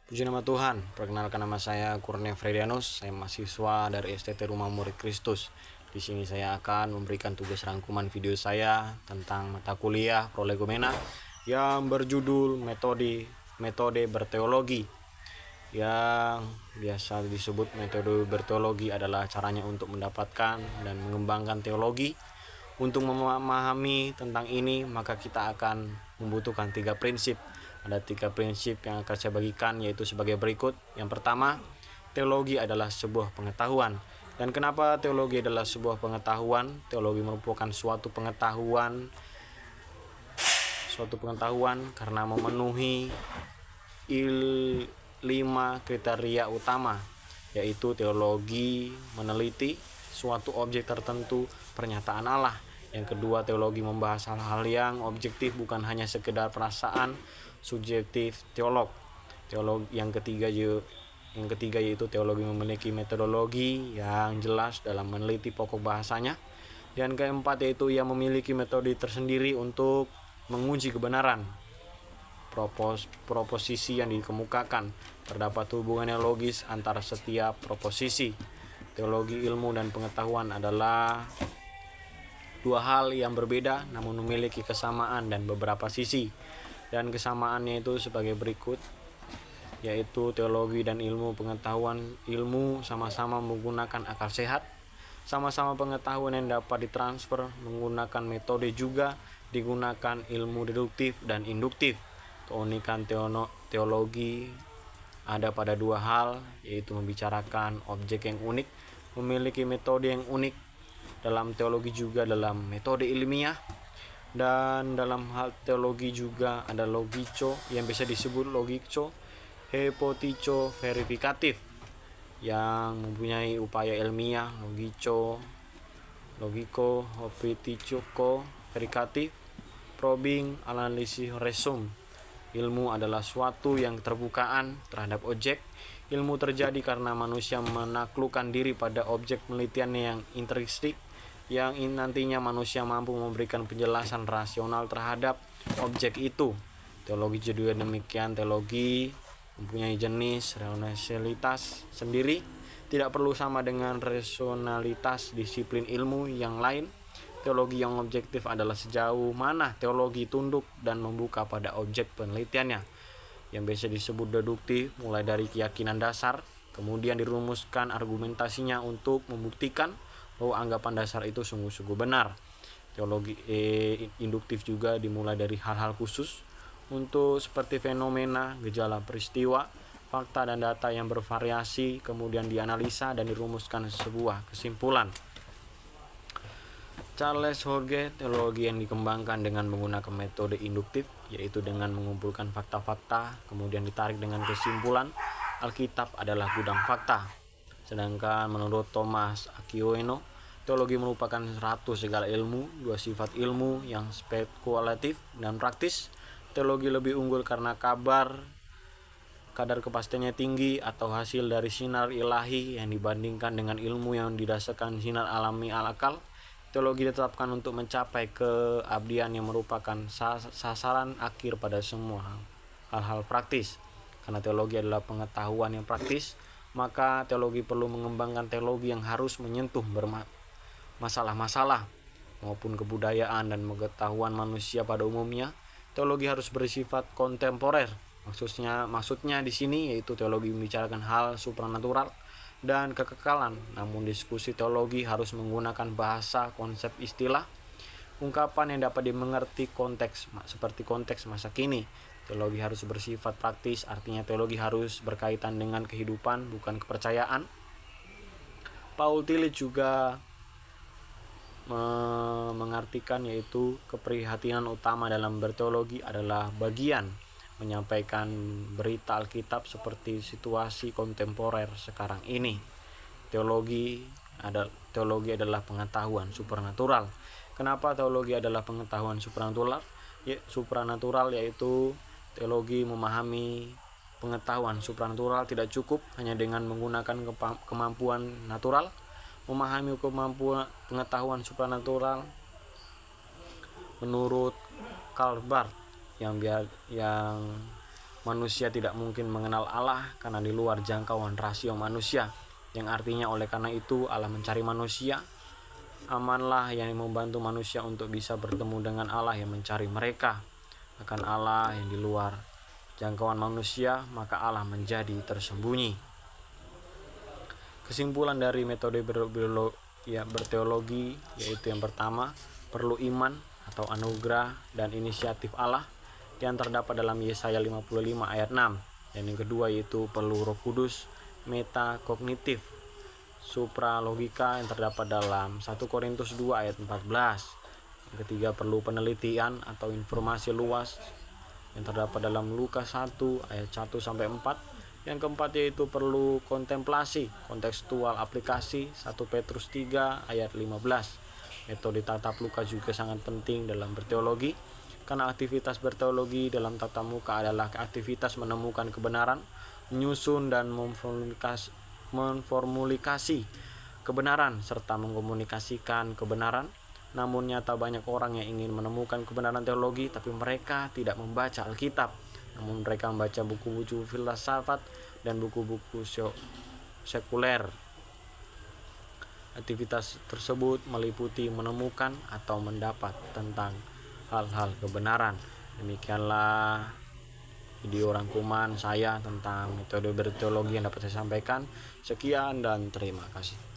Puji nama Tuhan, perkenalkan nama saya Kurnia Fredianus, saya mahasiswa dari STT Rumah Murid Kristus. Di sini saya akan memberikan tugas rangkuman video saya tentang mata kuliah prolegomena yang berjudul metode berteologi. Yang biasa disebut metode berteologi adalah caranya untuk mendapatkan dan mengembangkan teologi. Untuk memahami tentang ini, maka kita akan membutuhkan 3 prinsip. Ada 3 prinsip yang akan saya bagikan, yaitu sebagai berikut. Yang pertama, teologi adalah sebuah pengetahuan. Dan kenapa teologi adalah sebuah pengetahuan? Teologi merupakan suatu pengetahuan karena memenuhi 5 kriteria utama, yaitu teologi meneliti suatu objek tertentu, pernyataan Allah. Yang kedua, teologi membahas hal-hal yang objektif, bukan hanya sekedar perasaan subjektif teolog. Yang ketiga yaitu teologi memiliki metodologi yang jelas dalam meneliti pokok bahasanya. Dan keempat yaitu ia memiliki metode tersendiri untuk menguji kebenaran proposisi yang dikemukakan. Terdapat hubungan yang logis antara setiap proposisi. Teologi, ilmu, dan pengetahuan adalah 2 hal yang berbeda namun memiliki kesamaan dan beberapa sisi. Dan kesamaannya itu sebagai berikut, yaitu teologi dan ilmu pengetahuan. Ilmu sama-sama menggunakan akal sehat, sama-sama pengetahuan yang dapat ditransfer menggunakan metode, juga digunakan ilmu deduktif dan induktif. Keunikan teologi ada pada 2 hal, yaitu membicarakan objek yang unik, memiliki metode yang unik. Dalam teologi juga dalam metode ilmiah, dan dalam hal teologi juga ada logico yang bisa disebut logico, hypotico, verifikatif yang mempunyai upaya ilmiah. Logiko, hypotico, verifikatif, probing, analisis, resume. Ilmu adalah suatu yang keterbukaan terhadap objek. Ilmu terjadi karena manusia menaklukkan diri pada objek penelitiannya yang intrinsik, yang nantinya manusia mampu memberikan penjelasan rasional terhadap objek itu. Teologi juga demikian. Teologi mempunyai jenis rasionalitas sendiri, tidak perlu sama dengan rasionalitas disiplin ilmu yang lain. Teologi yang objektif adalah sejauh mana teologi tunduk dan membuka pada objek penelitiannya, yang biasa disebut deduktif, mulai dari keyakinan dasar, kemudian dirumuskan argumentasinya untuk membuktikan bahwa anggapan dasar itu sungguh-sungguh benar. Teologi induktif juga dimulai dari hal-hal khusus untuk seperti fenomena, gejala, peristiwa, fakta, dan data yang bervariasi, kemudian dianalisa dan dirumuskan sebuah kesimpulan. Charles Horge, teologi yang dikembangkan dengan menggunakan metode induktif, yaitu dengan mengumpulkan fakta-fakta, kemudian ditarik dengan kesimpulan. Alkitab adalah gudang fakta. Sedangkan menurut Thomas Aquino, teologi merupakan ratu segala ilmu, 2 sifat ilmu yang spekulatif dan praktis. Teologi lebih unggul karena kadar kepastiannya tinggi atau hasil dari sinar ilahi yang dibandingkan dengan ilmu yang didasarkan sinar alami akal. Teologi ditetapkan untuk mencapai keabdian yang merupakan sasaran akhir pada semua hal-hal praktis. Karena teologi adalah pengetahuan yang praktis, maka teologi perlu mengembangkan teologi yang harus menyentuh masalah-masalah maupun kebudayaan dan pengetahuan manusia pada umumnya. Teologi harus bersifat kontemporer. Maksudnya di sini yaitu teologi membicarakan hal supranatural dan kekekalan. Namun diskusi teologi harus menggunakan bahasa, konsep, istilah, ungkapan yang dapat dimengerti seperti konteks masa kini. Teologi harus bersifat praktis, artinya teologi harus berkaitan dengan kehidupan, bukan kepercayaan. Paul Tillich juga mengartikan yaitu keprihatinan utama dalam berteologi adalah bagian menyampaikan berita Alkitab seperti situasi kontemporer sekarang ini. Teologi adalah pengetahuan supranatural. Kenapa teologi adalah pengetahuan supranatural? Supranatural yaitu teologi memahami pengetahuan supranatural tidak cukup hanya dengan menggunakan kemampuan natural. Memahami kemampuan pengetahuan supranatural menurut Karl Barth yang Manusia tidak mungkin mengenal Allah karena di luar jangkauan rasio manusia, yang artinya oleh karena itu Allah mencari manusia. Amanlah yang membantu manusia untuk bisa bertemu dengan Allah yang mencari mereka. Akan Allah yang di luar jangkauan manusia, maka Allah menjadi tersembunyi. Kesimpulan dari metode berteologi yaitu yang pertama, perlu iman atau anugerah dan inisiatif Allah yang terdapat dalam Yesaya 55 ayat 6. Dan yang kedua yaitu perlu Roh Kudus, metakognitif, supralogika yang terdapat dalam 1 Korintus 2 ayat 14. Yang ketiga perlu penelitian atau informasi luas yang terdapat dalam Lukas 1 ayat 1 sampai 4. Yang keempat yaitu perlu kontemplasi, kontekstual aplikasi 1 Petrus 3 ayat 15. Metode tatap muka juga sangat penting dalam berteologi, karena aktivitas berteologi dalam tatap muka adalah aktivitas menemukan kebenaran, menyusun dan memformulikasi kebenaran, serta mengkomunikasikan kebenaran. Namun nyata banyak orang yang ingin menemukan kebenaran teologi, tapi mereka tidak membaca Alkitab. Namun mereka membaca buku-buku filsafat dan buku-buku sekuler. Aktivitas tersebut meliputi menemukan atau mendapat tentang hal-hal kebenaran. Demikianlah video rangkuman saya tentang metode berteologi yang dapat saya sampaikan. Sekian dan terima kasih.